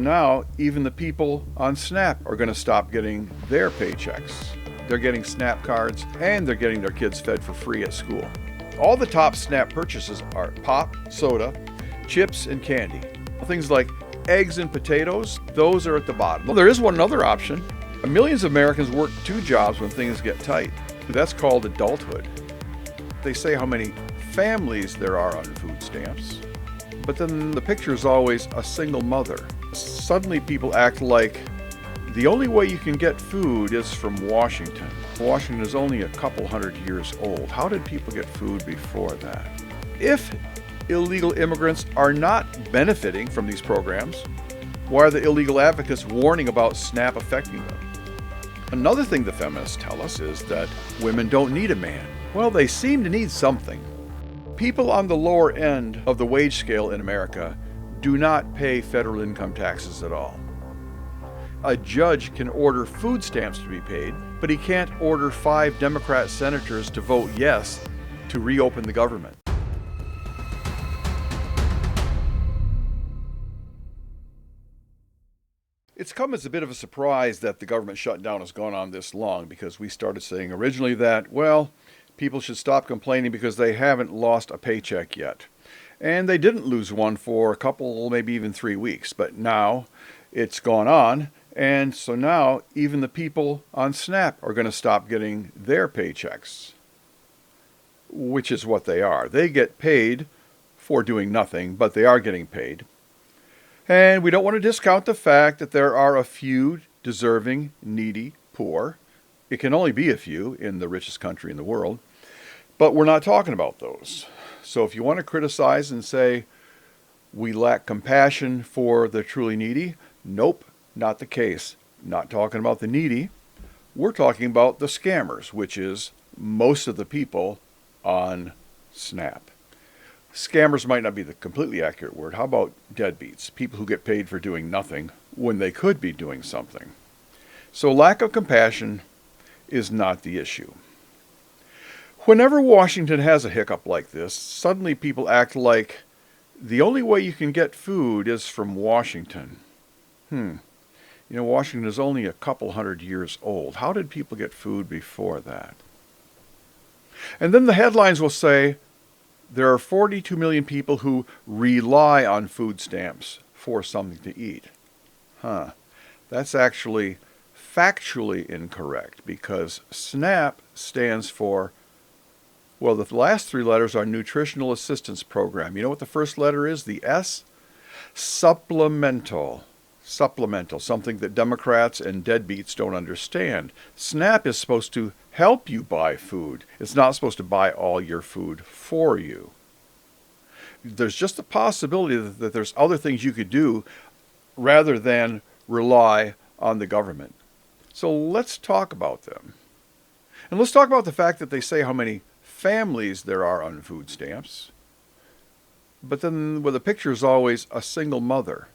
Now, even the people on SNAP are going to stop getting their paychecks. They're getting SNAP cards and they're getting their kids fed for free at school. All the top SNAP purchases are pop, soda, chips, and candy. Things like eggs and potatoes, those are at the bottom. Well, there is one other option. Millions of Americans work 2 jobs when things get tight. That's called adulthood. They say how many families there are on food stamps, but then the picture is always a single mother. Suddenly people act like the only way you can get food is from Washington. Washington is only a couple hundred years old. How did people get food before that? If illegal immigrants are not benefiting from these programs, why are the illegal advocates warning about SNAP affecting them? Another thing the feminists tell us is that women don't need a man. Well, they seem to need something. People on the lower end of the wage scale in America do not pay federal income taxes at all. A judge can order food stamps to be paid, but he can't order 5 Democrat senators to vote yes to reopen the government. It's come as a bit of a surprise that the government shutdown has gone on this long, because we started saying originally that, well, people should stop complaining because they haven't lost a paycheck yet. And they didn't lose one for a couple, maybe even 3 weeks. But now it's gone on. And so now even the people on SNAP are going to stop getting their paychecks, which is what they are. They get paid for doing nothing, but they are getting paid. And we don't want to discount the fact that there are a few deserving, needy, poor. It can only be a few in the richest country in the world. But we're not talking about those. So if you want to criticize and say we lack compassion for the truly needy, nope, not the case. Not talking about the needy. We're talking about the scammers, which is most of the people on SNAP. Scammers might not be the completely accurate word. How about deadbeats? People who get paid for doing nothing when they could be doing something. So lack of compassion is not the issue. Whenever Washington has a hiccup like this, suddenly people act like the only way you can get food is from Washington. Washington is only a couple hundred years old. How did people get food before that? And then the headlines will say, there are 42 million people who rely on food stamps for something to eat. That's actually factually incorrect, because SNAP stands for, well, the last 3 letters are Nutritional Assistance Program. You know what the first letter is? The S? Supplemental. Supplemental, something that Democrats and deadbeats don't understand. SNAP is supposed to help you buy food. It's not supposed to buy all your food for you. There's just a possibility that there's other things you could do rather than rely on the government. So let's talk about them. And let's talk about the fact that they say how many families there are on food stamps. But then the picture is always a single mother.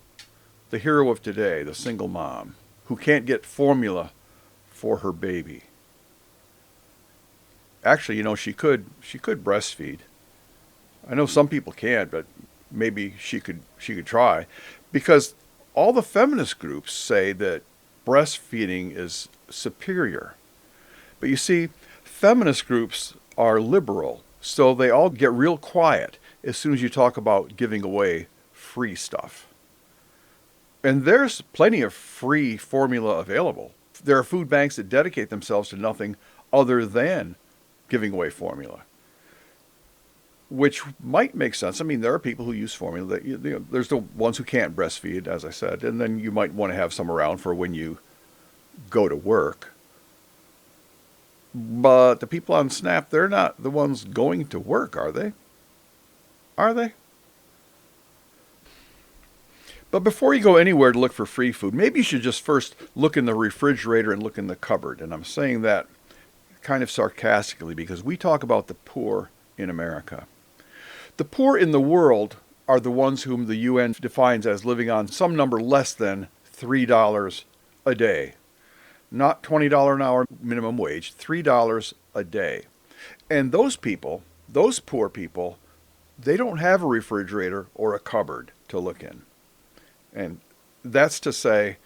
The hero of today, the single mom, who can't get formula for her baby. Actually, she could breastfeed. I know some people can't, but maybe she could try, because all the feminist groups say that breastfeeding is superior. But you see, feminist groups are liberal, so they all get real quiet as soon as you talk about giving away free stuff. And there's plenty of free formula available. There are food banks that dedicate themselves to nothing other than giving away formula, which might make sense. I mean, there are people who use formula. That there's the ones who can't breastfeed, as I said, and then you might want to have some around for when you go to work. But the people on SNAP, they're not the ones going to work, are they? Are they? But before you go anywhere to look for free food, maybe you should just first look in the refrigerator and look in the cupboard. And I'm saying that kind of sarcastically, because we talk about the poor in America. The poor in the world are the ones whom the UN defines as living on some number less than $3 a day. Not $20 an hour minimum wage, $3 a day. And those people, those poor people, they don't have a refrigerator or a cupboard to look in. And That's to say,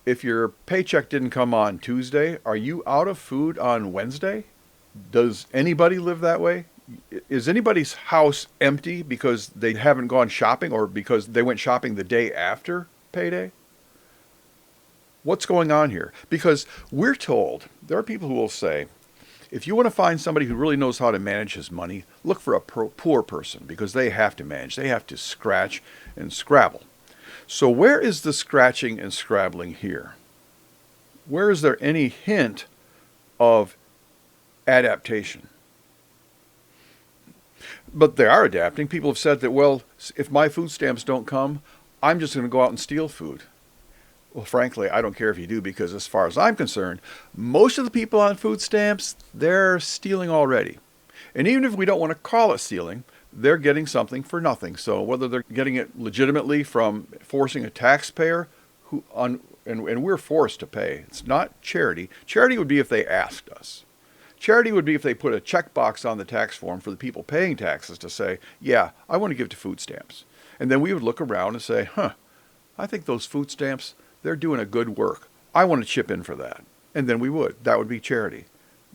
if your paycheck didn't come on Tuesday, are you out of food on Wednesday? Does anybody live that way? Is anybody's house empty because they haven't gone shopping or because they went shopping the day after payday? What's going on here? Because we're told, there are people who will say, if you want to find somebody who really knows how to manage his money, look for a poor person because they have to manage. They have to scratch and scrabble. So where is the scratching and scrabbling here? Where is there any hint of adaptation? But they are adapting. People have said that, well, if my food stamps don't come, I'm just going to go out and steal food. Well, frankly, I don't care if you do, because as far as I'm concerned, most of the people on food stamps, they're stealing already. And even if we don't want to call it stealing, they're getting something for nothing. So whether they're getting it legitimately from forcing a taxpayer, and we're forced to pay. It's not charity. Charity would be if they asked us. Charity would be if they put a checkbox on the tax form for the people paying taxes to say, yeah, I want to give to food stamps. And then we would look around and say, I think those food stamps, they're doing a good work. I want to chip in for that. And then we would. That would be charity.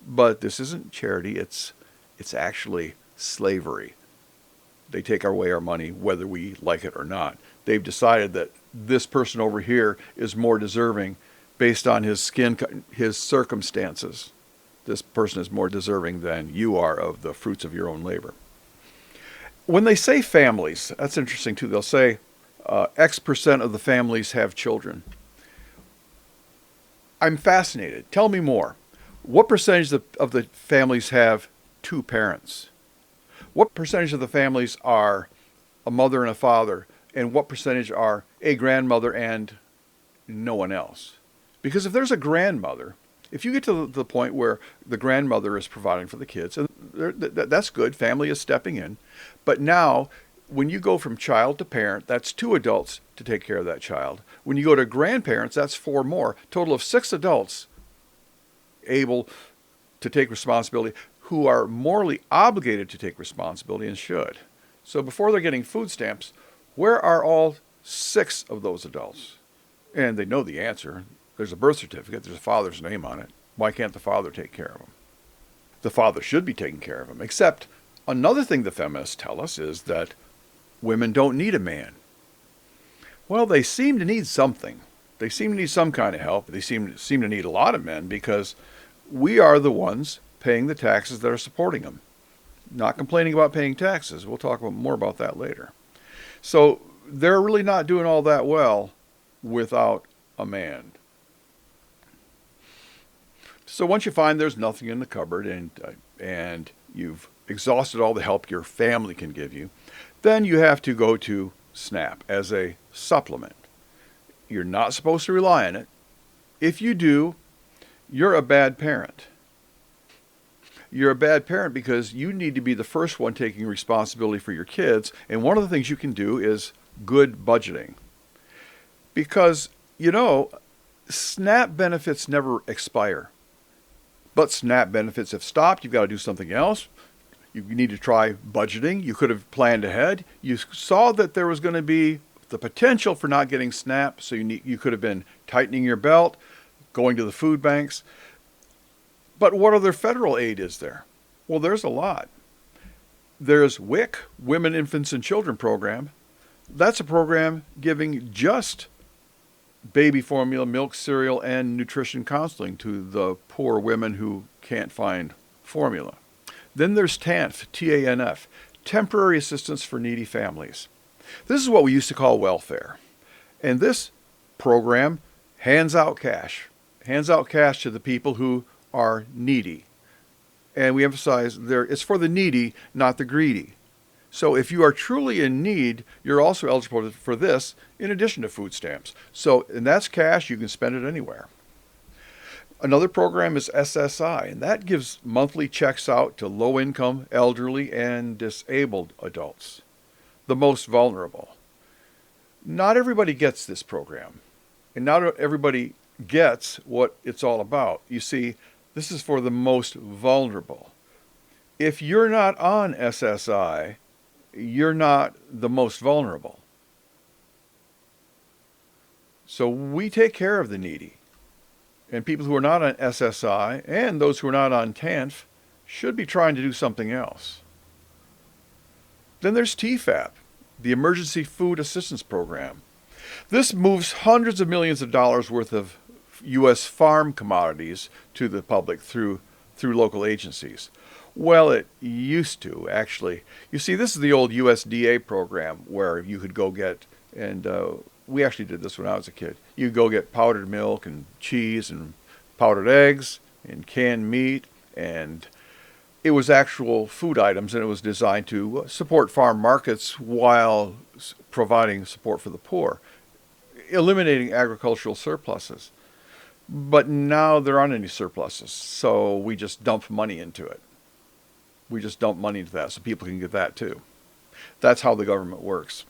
But this isn't charity. It's actually slavery. They take away our money whether we like it or not. They've decided that this person over here is more deserving based on his skin, his circumstances. This person is more deserving than you are of the fruits of your own labor. When they say families, that's interesting too. They'll say X percent of the families have children. I'm fascinated. Tell me more. What percentage of the families have two parents? What percentage of the families are a mother and a father? And what percentage are a grandmother and no one else? Because if there's a grandmother, if you get to the point where the grandmother is providing for the kids, and that's good, family is stepping in. But now, when you go from child to parent, that's 2 adults to take care of that child. When you go to grandparents, that's 4 more. Total of 6 adults able to take responsibility, who are morally obligated to take responsibility and should. So before they're getting food stamps, where are all 6 of those adults? And they know the answer. There's a birth certificate. There's a father's name on it. Why can't the father take care of them? The father should be taking care of them. Except another thing the feminists tell us is that women don't need a man. Well, they seem to need something. They seem to need some kind of help. They seem to need a lot of men because we are the ones paying the taxes that are supporting them. Not complaining about paying taxes. We'll talk more about that later. So they're really not doing all that well without a man. So once you find there's nothing in the cupboard and you've exhausted all the help your family can give you, then you have to go to SNAP as a supplement. You're not supposed to rely on it. If you do, you're a bad parent. You're a bad parent because you need to be the first one taking responsibility for your kids. And one of the things you can do is good budgeting. Because, SNAP benefits never expire. But SNAP benefits have stopped. You've got to do something else. You need to try budgeting. You could have planned ahead. You saw that there was going to be the potential for not getting SNAP, so you could have been tightening your belt, going to the food banks. But what other federal aid is there? Well, there's a lot. There's WIC, Women, Infants, and Children Program. That's a program giving just baby formula, milk, cereal, and nutrition counseling to the poor women who can't find formula. Then there's TANF, TANF, Temporary Assistance for Needy Families. This is what we used to call welfare. And this program hands out cash to the people who are needy. And we emphasize it's for the needy, not the greedy. So if you are truly in need, you're also eligible for this in addition to food stamps. And that's cash. You can spend it anywhere. Another program is SSI, and that gives monthly checks out to low-income, elderly, and disabled adults, the most vulnerable. Not everybody gets this program, and not everybody gets what it's all about. You see, this is for the most vulnerable. If you're not on SSI, you're not the most vulnerable. So we take care of the needy. And people who are not on SSI and those who are not on TANF should be trying to do something else. Then there's TEFAP, the Emergency Food Assistance Program. This moves hundreds of millions of dollars worth of U.S. farm commodities to the public through local agencies. Well, it used to, actually. You see, this is the old USDA program where you could go get, and we actually did this when I was a kid. You could go get powdered milk and cheese and powdered eggs and canned meat, and it was actual food items, and it was designed to support farm markets while providing support for the poor, eliminating agricultural surpluses. But now there aren't any surpluses, so we just dump money into it. We just dump money into that so people can get that too. That's how the government works.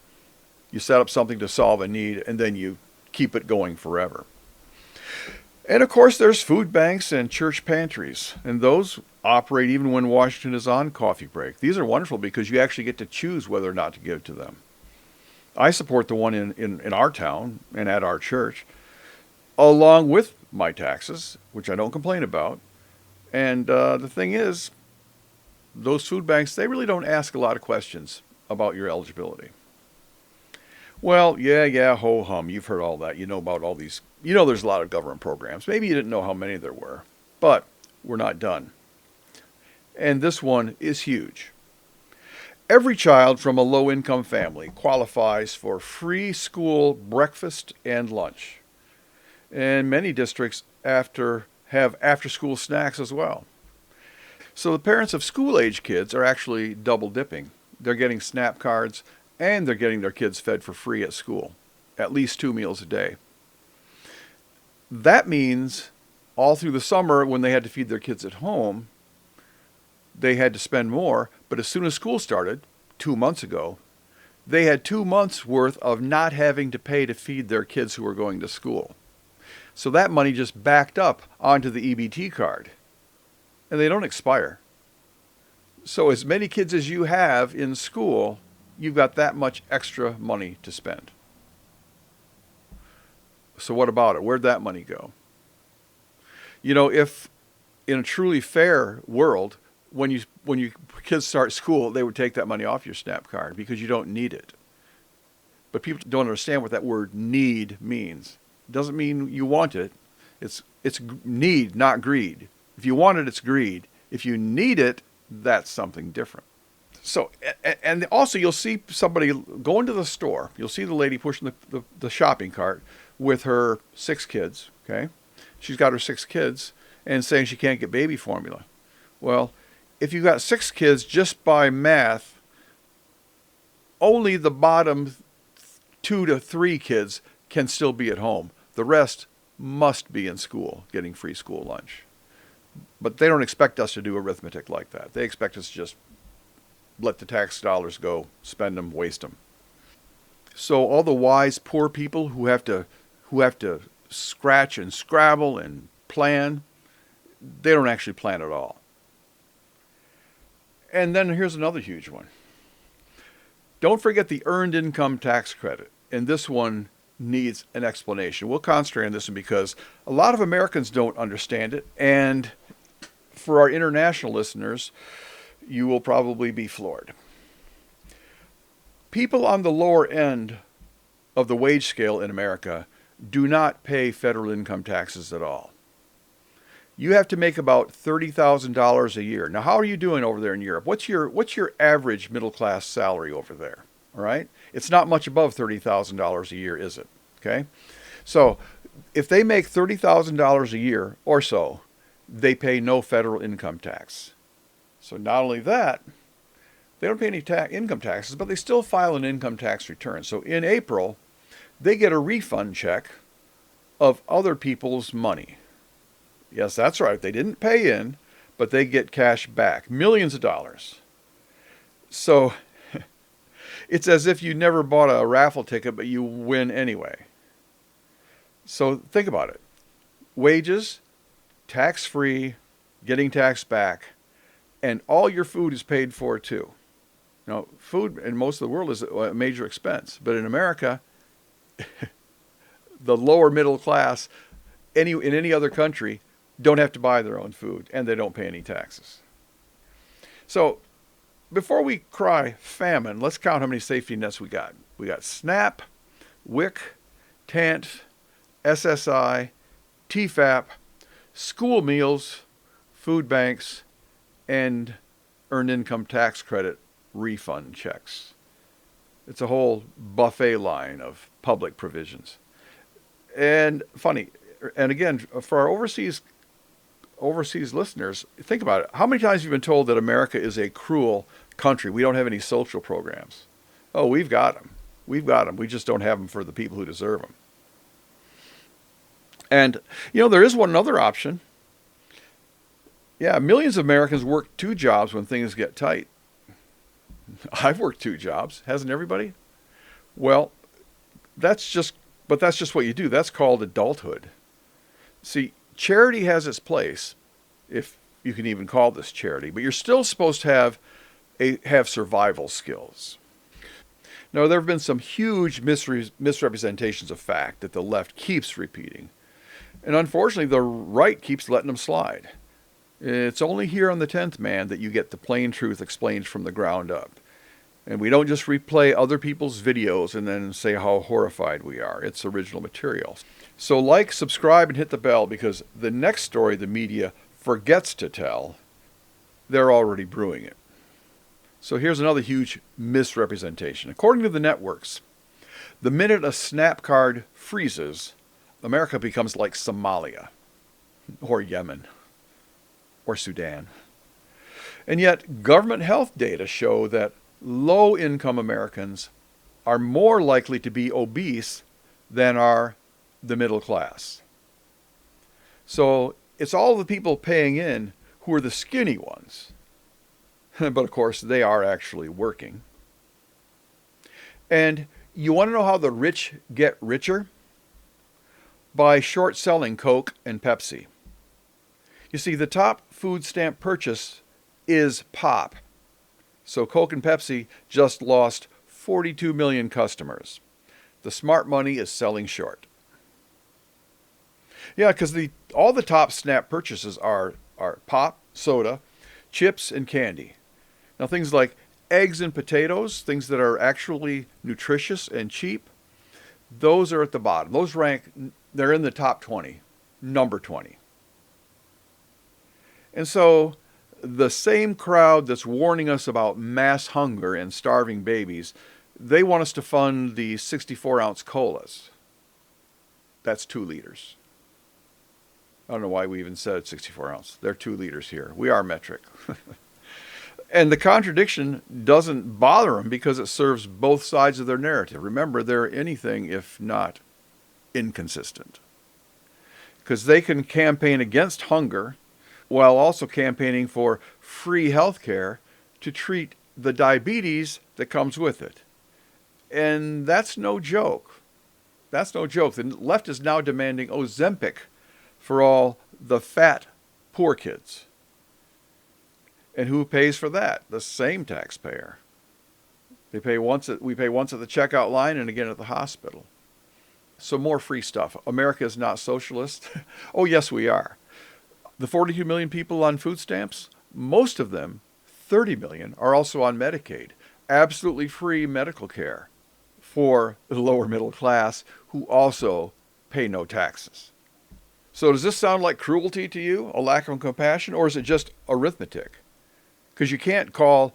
You set up something to solve a need, and then you keep it going forever. And of course, there's food banks and church pantries, and those operate even when Washington is on coffee break. These are wonderful because you actually get to choose whether or not to give to them. I support the one in our town and at our church, along with my taxes, which I don't complain about. And the thing is, those food banks, they really don't ask a lot of questions about your eligibility. Well, yeah, ho-hum, you've heard all that. You know about all these. You know there's a lot of government programs. Maybe you didn't know how many there were, but we're not done. And this one is huge. Every child from a low-income family qualifies for free school breakfast and lunch. And many districts have after-school snacks as well. So the parents of school-age kids are actually double dipping. They're getting SNAP cards and they're getting their kids fed for free at school, at least 2 meals a day. That means all through the summer when they had to feed their kids at home, they had to spend more, but as soon as school started, 2 months ago, they had 2 months worth of not having to pay to feed their kids who were going to school. So that money just backed up onto the EBT card, and they don't expire. So as many kids as you have in school, you've got that much extra money to spend. So what about it? Where'd that money go? You know, if in a truly fair world, when you kids start school, they would take that money off your SNAP card because you don't need it. But people don't understand what that word need means. It doesn't mean you want it. It's need, not greed. If you want it, it's greed. If you need it, that's something different. So, and also you'll see somebody go into the store. You'll see the lady pushing the shopping cart with her 6 kids, okay? She's got her 6 kids and saying she can't get baby formula. Well, if you've got 6 kids, just by math, only the bottom 2 to 3 kids can still be at home. The rest must be in school getting free school lunch. But they don't expect us to do arithmetic like that. They expect us to just let the tax dollars go, spend them, waste them. So all the wise poor people who have to scratch and scrabble and plan, they don't actually plan at all. And then here's another huge one. Don't forget the earned income tax credit. And this one needs an explanation. We'll concentrate on this one because a lot of Americans don't understand it. And for our international listeners, you will probably be floored. People on the lower end of the wage scale in America do not pay federal income taxes at all. You have to make about $30,000 a year. Now, how are you doing over there in Europe? What's your average middle class salary over there? All right? It's not much above $30,000 a year, is it? Okay? So, if they make $30,000 a year or so, they pay no federal income tax. So not only that, they don't pay any income taxes, but they still file an income tax return. So in April, they get a refund check of other people's money. Yes, that's right. They didn't pay in, but they get cash back, millions of dollars. So it's as if you never bought a raffle ticket, but you win anyway. So think about it. Wages, tax-free, getting tax back, and all your food is paid for too. Now, food in most of the world is a major expense, but in America, the lower middle class in any other country don't have to buy their own food, and they don't pay any taxes. So before we cry famine, let's count how many safety nets we got. We got SNAP, WIC, TANF, SSI, TEFAP, school meals, food banks, and earned income tax credit refund checks. It's a whole buffet line of public provisions. And funny, and again, for our overseas listeners, think about it. How many times have you been told that America is a cruel country? We don't have any social programs. Oh, we've got them. We've got them. We just don't have them for the people who deserve them. And, there is one other option. Yeah, millions of Americans work 2 jobs when things get tight. I've worked 2 jobs. Hasn't everybody? Well, that's just what you do. That's called adulthood. See, charity has its place, if you can even call this charity, but you're still supposed to have survival skills. Now, there have been some huge misrepresentations of fact that the left keeps repeating. And unfortunately, the right keeps letting them slide. It's only here on the 10th Man that you get the plain truth explained from the ground up. And we don't just replay other people's videos and then say how horrified we are. It's original material. So like, subscribe, and hit the bell, because the next story the media forgets to tell, they're already brewing it. So here's another huge misrepresentation. According to the networks, the minute a SNAP card freezes, America becomes like Somalia, or Yemen, or Sudan. And yet, government health data show that low-income Americans are more likely to be obese than are the middle class. So it's all the people paying in who are the skinny ones. But of course, they are actually working. And you want to know how the rich get richer? By short selling Coke and Pepsi. You see, the top food stamp purchase is pop. So Coke and Pepsi just lost 42 million customers. The smart money is selling short. Yeah, because all the top SNAP purchases are pop, soda, chips, and candy. Now, things like eggs and potatoes, things that are actually nutritious and cheap, those are at the bottom. Those they're in the top 20, number 20. And so the same crowd that's warning us about mass hunger and starving babies, they want us to fund the 64-ounce colas. That's 2 liters. I don't know why we even said 64 ounce. They're 2 liters here. We are metric. And the contradiction doesn't bother them because it serves both sides of their narrative. Remember, they're anything if not inconsistent. Because they can campaign against hunger while also campaigning for free health care to treat the diabetes that comes with it. And that's no joke. That's no joke. The left is now demanding Ozempic for all the fat, poor kids. And who pays for that? The same taxpayer. We pay once at the checkout line and again at the hospital. So more free stuff. America is not socialist. Oh, yes, we are. The 42 million people on food stamps, most of them, 30 million, are also on Medicaid. Absolutely free medical care for the lower middle class who also pay no taxes. So does this sound like cruelty to you, a lack of compassion, or is it just arithmetic? Because you can't call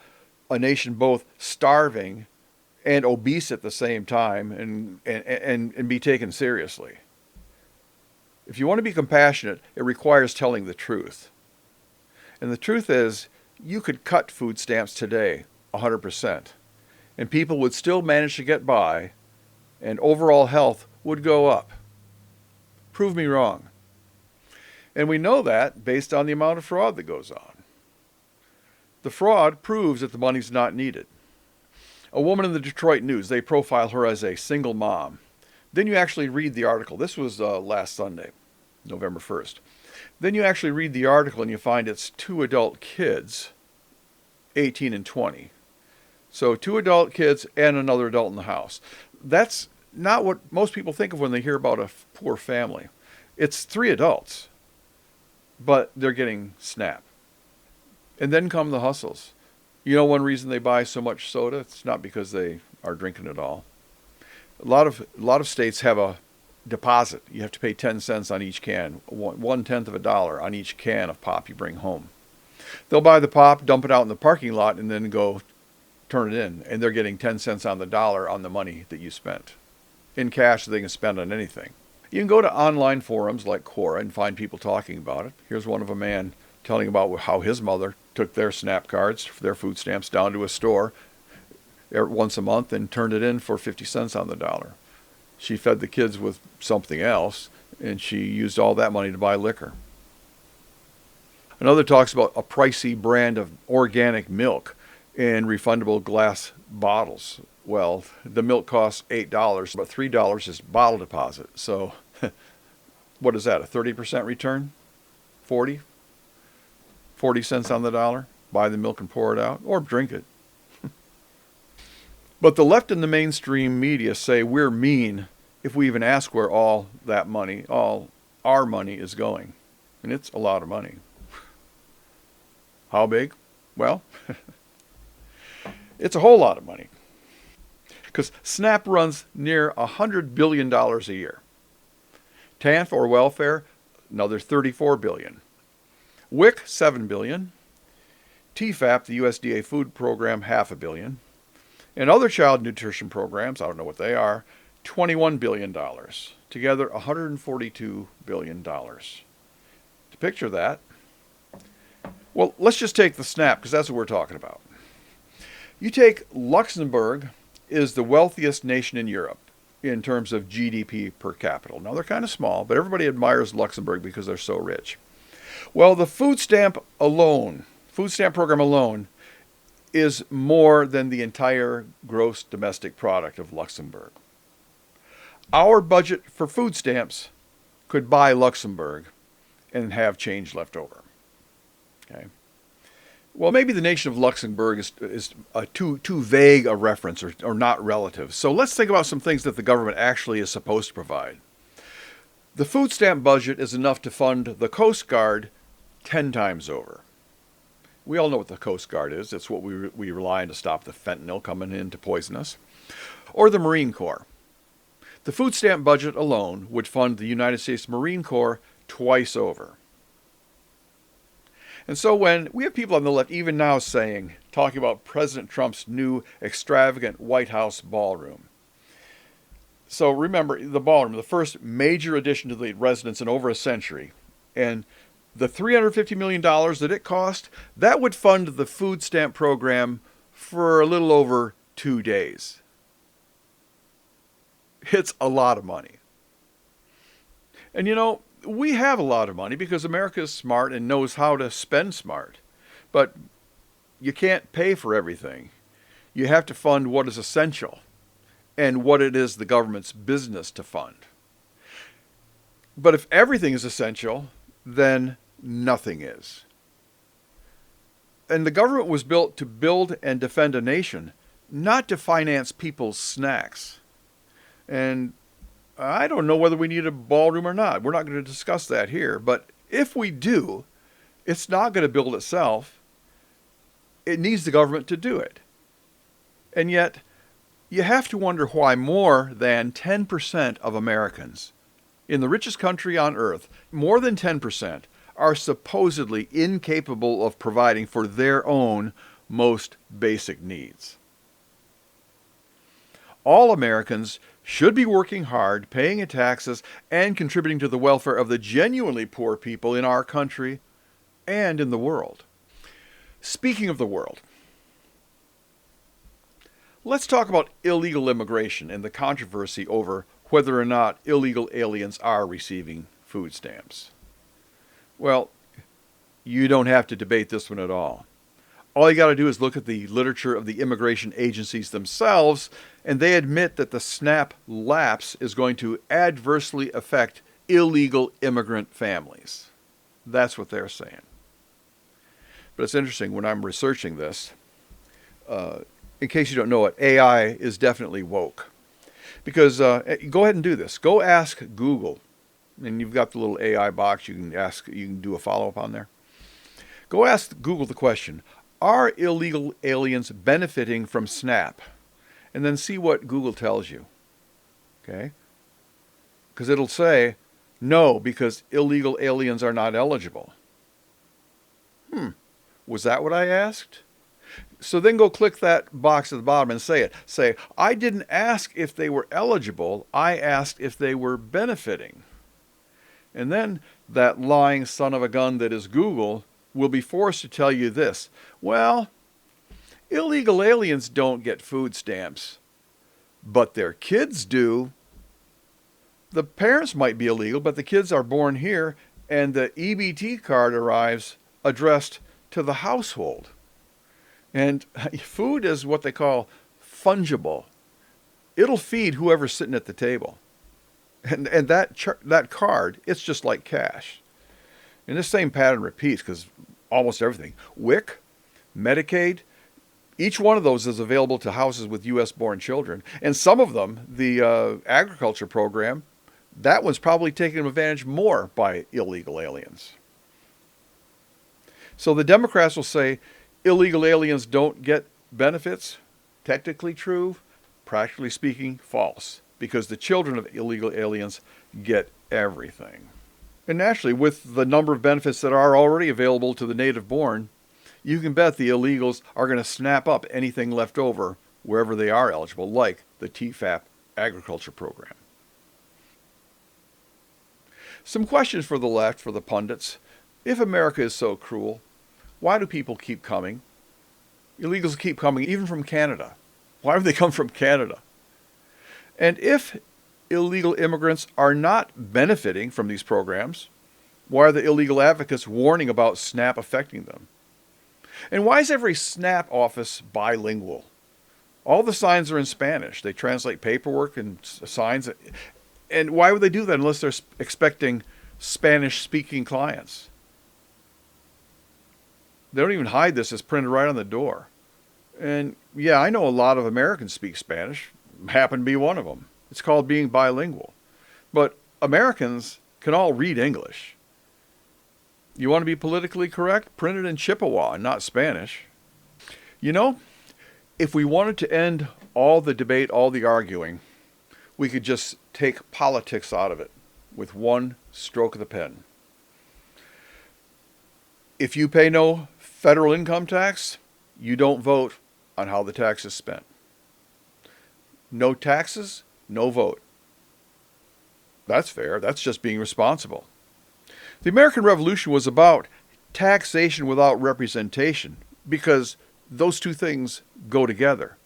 a nation both starving and obese at the same time and be taken seriously. If you want to be compassionate, it requires telling the truth. And the truth is, you could cut food stamps today 100%, and people would still manage to get by, and overall health would go up. Prove me wrong. And we know that based on the amount of fraud that goes on. The fraud proves that the money's not needed. A woman in the Detroit News, they profile her as a single mom. Then you actually read the article. This was last Sunday, November 1st. Then you actually read the article and you find it's 2 adult kids, 18 and 20. So 2 adult kids and another adult in the house. That's not what most people think of when they hear about a poor family. It's 3 adults, but they're getting SNAP. And then come the hustles. You know one reason they buy so much soda? It's not because they are drinking it all. A lot of states have a deposit. You have to pay 10 cents on each can, 1/10 of a dollar on each can of pop you bring home. They'll buy the pop, dump it out in the parking lot, and then go turn it in. And they're getting 10 cents on the dollar on the money that you spent. In cash that they can spend on anything. You can go to online forums like Quora and find people talking about it. Here's one of a man telling about how his mother took their SNAP cards, their food stamps, down to a store once a month and turned it in for 50 cents on the dollar. She fed the kids with something else, and she used all that money to buy liquor. Another talks about a pricey brand of organic milk in refundable glass bottles. Well, the milk costs $8, but $3 is bottle deposit. So what is that, a 30% return? 40? 40 cents on the dollar? Buy the milk and pour it out, or drink it. But the left and the mainstream media say we're mean if we even ask where all that money, all our money is going. And it's a lot of money. How big? Well, it's a whole lot of money. Because SNAP runs near $100 billion a year. TANF, or welfare, another $34 billion. WIC, $7 billion. TEFAP, the USDA food program, $500 million. And other child nutrition programs, I don't know what they are, $21 billion. Together, $142 billion. To picture that, well, let's just take the SNAP, because that's what we're talking about. You take Luxembourg is the wealthiest nation in Europe in terms of GDP per capita. Now, they're kind of small, but everybody admires Luxembourg because they're so rich. Well, the food stamp program alone, is more than the entire gross domestic product of Luxembourg. Our budget for food stamps could buy Luxembourg and have change left over. Okay. Well, maybe the nation of Luxembourg is too vague a reference or not relative. So let's think about some things that the government actually is supposed to provide. The food stamp budget is enough to fund the Coast Guard 10 times over. We all know what the Coast Guard is. It's what we rely on to stop the fentanyl coming in to poison us. Or the Marine Corps. The food stamp budget alone would fund the United States Marine Corps twice over. And so when we have people on the left even now talking about President Trump's new extravagant White House ballroom. So remember, the ballroom, the first major addition to the residence in over a century. And the $350 million that it cost, that would fund the food stamp program for a little over 2 days. It's a lot of money. And you know, we have a lot of money because America is smart and knows how to spend smart. But you can't pay for everything. You have to fund what is essential and what it is the government's business to fund. But if everything is essential, then nothing is. And the government was built to build and defend a nation, not to finance people's snacks. And I don't know whether we need a ballroom or not. We're not going to discuss that here. But if we do, it's not going to build itself. It needs the government to do it. And yet, you have to wonder why more than 10% of Americans in the richest country on earth, more than 10%, are supposedly incapable of providing for their own most basic needs. All Americans should be working hard, paying taxes, and contributing to the welfare of the genuinely poor people in our country and in the world. Speaking of the world, let's talk about illegal immigration and the controversy over whether or not illegal aliens are receiving food stamps. Well, you don't have to debate this one at all. All you got to do is look at the literature of the immigration agencies themselves, and they admit that the SNAP lapse is going to adversely affect illegal immigrant families. That's what they're saying. But it's interesting, when I'm researching this, in case you don't know it, AI is definitely woke. Because go ahead and do this. Go ask Google, and you've got the little AI box. You can ask. You can do a follow-up on there. Go ask Google the question: are illegal aliens benefiting from SNAP? And then see what Google tells you. Okay? Because it'll say, no, because illegal aliens are not eligible. Was that what I asked? So then go click that box at the bottom and say it. Say, I didn't ask if they were eligible. I asked if they were benefiting. And then that lying son of a gun that is Google will be forced to tell you this. Well, illegal aliens don't get food stamps, but their kids do. The parents might be illegal, but the kids are born here, and the EBT card arrives addressed to the household. And food is what they call fungible. It'll feed whoever's sitting at the table. And that card, it's just like cash. And this same pattern repeats because almost everything. WIC, Medicaid, each one of those is available to houses with U.S.-born children. And some of them, the agriculture program, that one's probably taken advantage more by illegal aliens. So the Democrats will say illegal aliens don't get benefits. Technically true, practically speaking, false. Because the children of illegal aliens get everything. And naturally, with the number of benefits that are already available to the native born, you can bet the illegals are going to snap up anything left over wherever they are eligible, like the TEFAP agriculture program. Some questions for the left, for the pundits. If America is so cruel, why do people keep coming? Illegals keep coming, even from Canada. Why do they come from Canada? And if illegal immigrants are not benefiting from these programs, why are the illegal advocates warning about SNAP affecting them? And why is every SNAP office bilingual? All the signs are in Spanish. They translate paperwork and signs. And why would they do that unless they're expecting Spanish-speaking clients? They don't even hide this. It's printed right on the door. And yeah, I know a lot of Americans speak Spanish. Happen to be one of them. It's called being bilingual. But Americans can all read English. You want to be politically correct? Print it in Chippewa and not Spanish. You know, if we wanted to end all the debate, all the arguing, we could just take politics out of it with one stroke of the pen. If you pay no federal income tax, you don't vote on how the tax is spent. No taxes, no vote. That's fair. That's just being responsible. The American Revolution was about taxation without representation because those two things go together.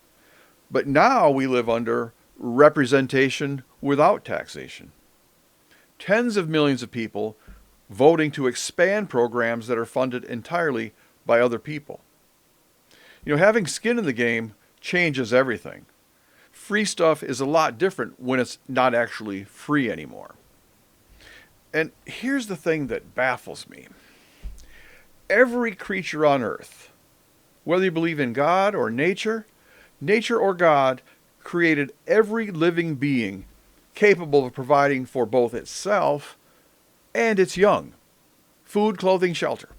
But now we live under representation without taxation. Tens of millions of people voting to expand programs that are funded entirely by other people. You know, having skin in the game changes everything. Free stuff is a lot different when it's not actually free anymore. And here's the thing that baffles me. Every creature on earth, whether you believe in God or nature or God, created every living being capable of providing for both itself and its young. Food, clothing, shelter.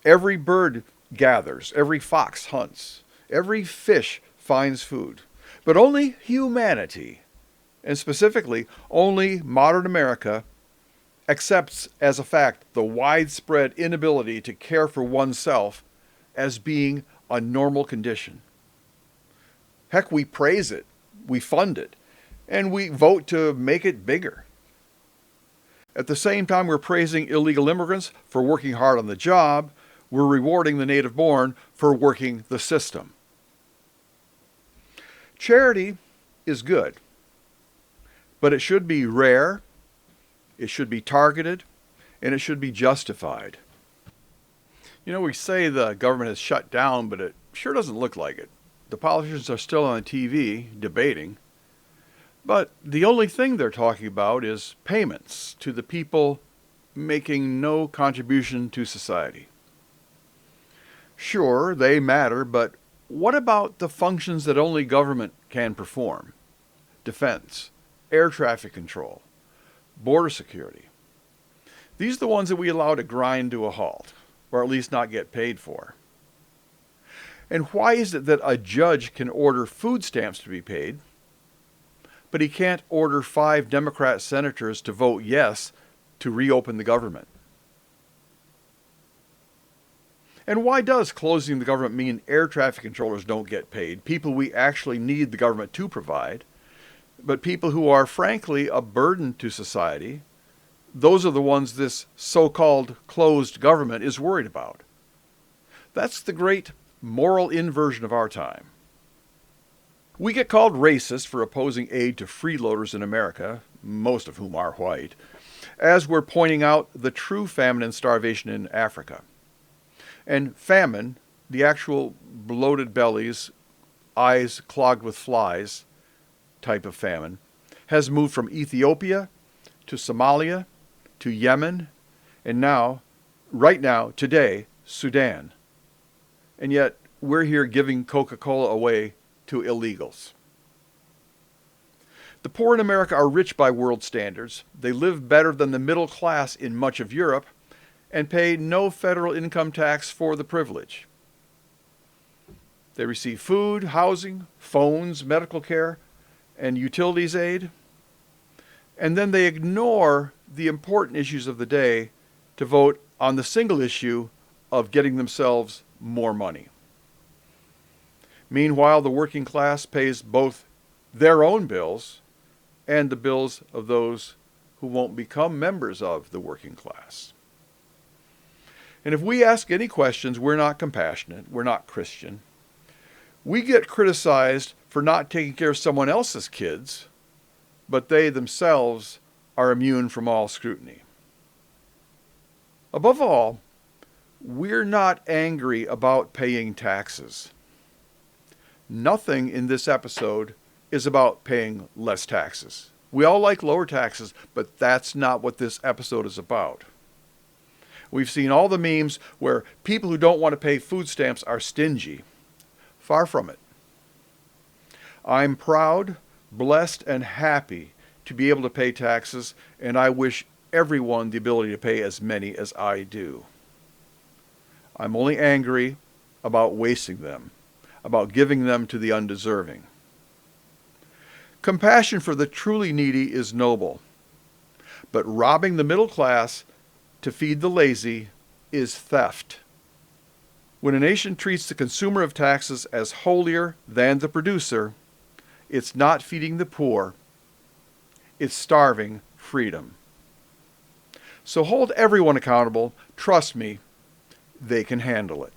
Every bird gathers, every fox hunts, every fish finds food. But only humanity, and specifically only modern America, accepts as a fact the widespread inability to care for oneself as being a normal condition. Heck, we praise it, we fund it, and we vote to make it bigger. At the same time we're praising illegal immigrants for working hard on the job, we're rewarding the native born for working the system. Charity is good, but it should be rare, it should be targeted, and it should be justified. You know, we say the government has shut down, but it sure doesn't look like it. The politicians are still on TV debating, but the only thing they're talking about is payments to the people making no contribution to society. Sure, they matter, but what about the functions that only government can perform? defense, air traffic control, border security. These are the ones that we allow to grind to a halt, or at least not get paid for. And why is it that a judge can order food stamps to be paid, but he can't order 5 Democrat senators to vote yes to reopen the government? And why does closing the government mean air traffic controllers don't get paid, people we actually need the government to provide, but people who are frankly a burden to society, those are the ones this so-called closed government is worried about? That's the great moral inversion of our time. We get called racist for opposing aid to freeloaders in America, most of whom are white, as we're pointing out the true famine and starvation in Africa. And famine, the actual bloated bellies, eyes clogged with flies type of famine, has moved from Ethiopia to Somalia to Yemen, and now, right now, today, Sudan. And yet, we're here giving Coca-Cola away to illegals. The poor in America are rich by world standards. They live better than the middle class in much of Europe and pay no federal income tax for the privilege. They receive food, housing, phones, medical care, and utilities aid. And then they ignore the important issues of the day to vote on the single issue of getting themselves more money. Meanwhile, the working class pays both their own bills and the bills of those who won't become members of the working class. And if we ask any questions, we're not compassionate, we're not Christian. We get criticized for not taking care of someone else's kids, but they themselves are immune from all scrutiny. Above all, we're not angry about paying taxes. Nothing in this episode is about paying less taxes. We all like lower taxes, but that's not what this episode is about. We've seen all the memes where people who don't want to pay food stamps are stingy. Far from it. I'm proud, blessed, and happy to be able to pay taxes, and I wish everyone the ability to pay as many as I do. I'm only angry about wasting them, about giving them to the undeserving. Compassion for the truly needy is noble, but robbing the middle class to feed the lazy is theft. When a nation treats the consumer of taxes as holier than the producer, it's not feeding the poor, it's starving freedom. So hold everyone accountable. Trust me, they can handle it.